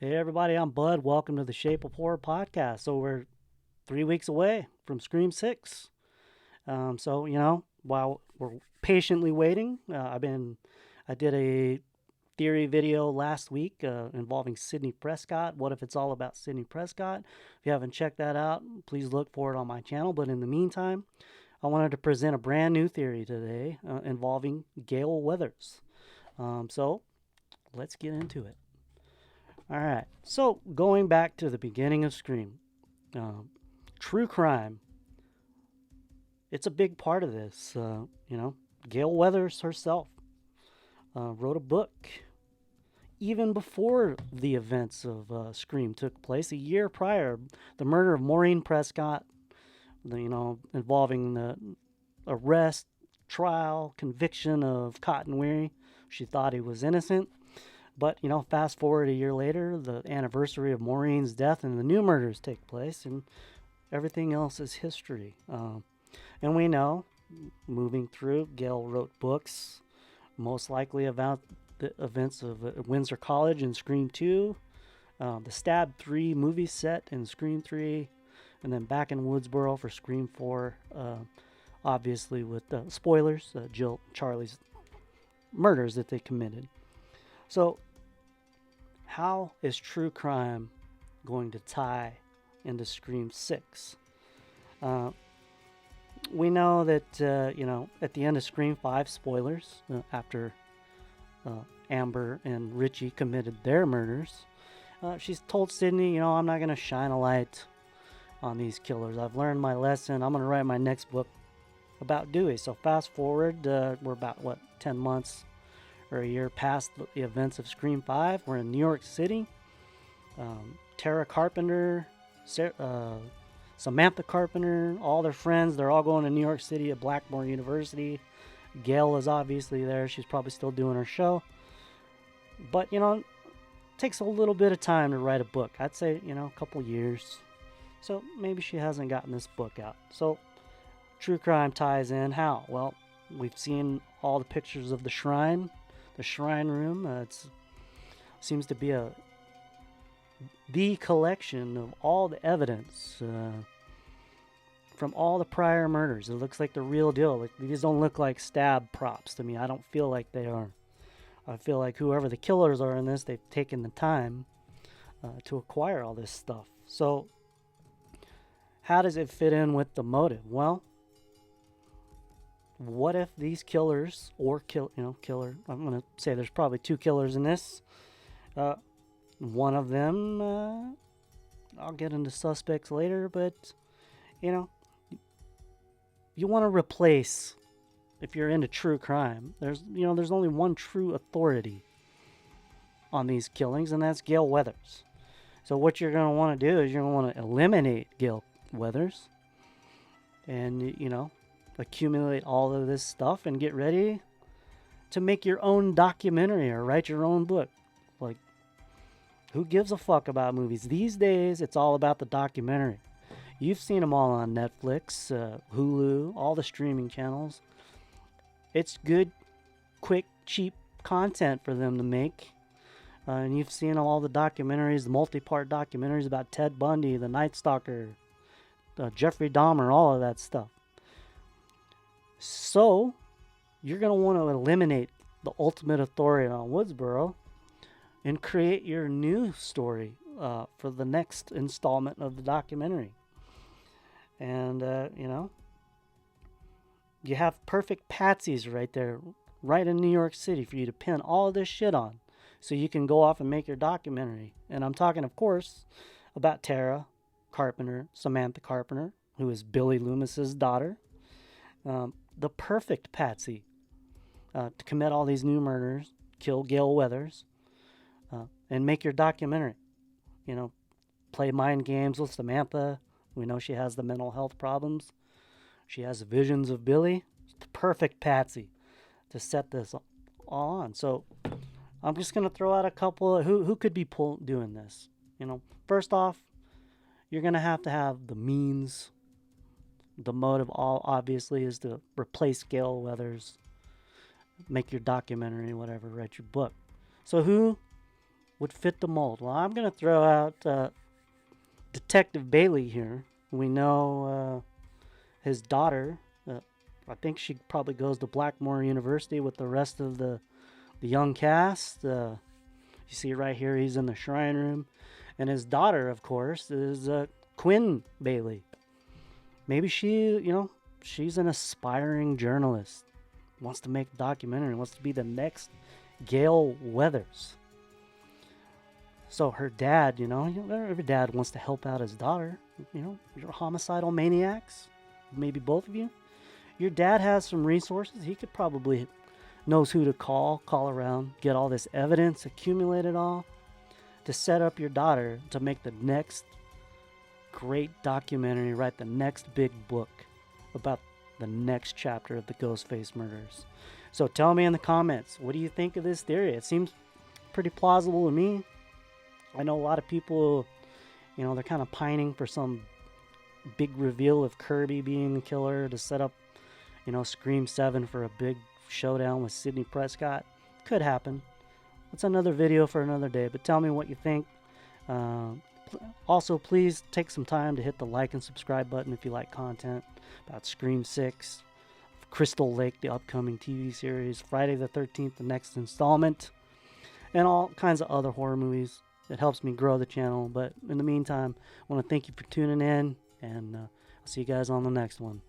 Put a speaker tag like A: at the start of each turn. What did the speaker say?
A: Hey everybody, I'm Bud. Welcome to the Shape of Horror podcast. So we're 3 weeks away from Scream 6. While we're patiently waiting, I did a theory video last week involving Sidney Prescott. What if it's all about Sidney Prescott? If you haven't checked that out, please look for it on my channel. But in the meantime, I wanted to present a brand new theory today involving Gale Weathers. So let's get into it. All right. So going back to the beginning of Scream, true crime. It's a big part of this. Gale Weathers herself wrote a book even before the events of Scream took place. A year prior, the murder of Maureen Prescott, involving the arrest, trial, conviction of Cotton Weary. She thought he was innocent. But, fast forward a year later, the anniversary of Maureen's death and the new murders take place, and everything else is history. And we know, moving through, Gale wrote books, most likely about the events of Windsor College in Scream 2, the Stab 3 movie set in Scream 3, and then back in Woodsboro for Scream 4, obviously with spoilers, Jill Charlie's murders that they committed. So, how is true crime going to tie into Scream 6? We know that, at the end of Scream 5, spoilers, after Amber and Richie committed their murders, she's told Sidney, I'm not going to shine a light on these killers. I've learned my lesson. I'm going to write my next book about Dewey. So fast forward, we're about, 10 months or a year past the events of Scream 5. We're in New York City. Tara Carpenter, Samantha Carpenter, all their friends, they're all going to New York City at Blackmore University. Gale is obviously there. She's probably still doing her show. But, it takes a little bit of time to write a book. I'd say, a couple years. So maybe she hasn't gotten this book out. So true crime ties in. How? Well, we've seen all the pictures of the shrine room. It seems to be the collection of all the evidence from all the prior murders. It looks like the real deal. These don't look like stab props to me. I don't feel like they are. I feel like whoever the killers are in this, they've taken the time to acquire all this stuff. So how does it fit in with the motive? Well, what if these killers or killer, I'm going to say there's probably two killers in this. One of them, I'll get into suspects later, but, you want to replace, if you're into true crime, there's only one true authority on these killings, and that's Gale Weathers. So what you're going to want to do is you're going to want to eliminate Gale Weathers and, accumulate all of this stuff and get ready to make your own documentary or write your own book. Like, who gives a fuck about movies? These days, it's all about the documentary. You've seen them all on Netflix, Hulu, all the streaming channels. It's good, quick, cheap content for them to make. And you've seen all the documentaries, the multi-part documentaries about Ted Bundy, the Night Stalker, Jeffrey Dahmer, all of that stuff. So, you're going to want to eliminate the ultimate authority on Woodsboro and create your new story for the next installment of the documentary. And, you have perfect patsies right there, right in New York City for you to pin all this shit on so you can go off and make your documentary. And I'm talking, of course, about Tara Carpenter, Samantha Carpenter, who is Billy Loomis's daughter. The perfect patsy to commit all these new murders, kill Gale Weathers, and make your documentary. Play mind games with Samantha. We know she has the mental health problems. She has visions of Billy. It's the perfect patsy to set this all on. So I'm just going to throw out a couple of who could be doing this. First off, you're going to have the means. The motive, all obviously, is to replace Gale Weathers, make your documentary, whatever, write your book. So who would fit the mold? Well, I'm going to throw out Detective Bailey here. We know his daughter. I think she probably goes to Blackmore University with the rest of the young cast. You see right here, he's in the shrine room. And his daughter, of course, is Quinn Bailey. Maybe she's an aspiring journalist. Wants to make a documentary, wants to be the next Gale Weathers. So her dad, every dad wants to help out his daughter. You're homicidal maniacs, maybe both of you. Your dad has some resources. He could probably knows who to call around, get all this evidence, accumulate it all, to set up your daughter to make the next great documentary, write the next big book about the next chapter of the Ghostface murders. So tell me in the comments, what do you think of this theory? It seems pretty plausible to me. I know a lot of people, they're kind of pining for some big reveal of Kirby being the killer to set up, Scream 7 for a big showdown with Sidney Prescott. Could happen. That's another video for another day, but tell me what you think. Also, please take some time to hit the like and subscribe button if you like content about Scream 6, Crystal Lake, the upcoming TV series, Friday the 13th, the next installment, and all kinds of other horror movies. It helps me grow the channel, but in the meantime, I want to thank you for tuning in, and I'll see you guys on the next one.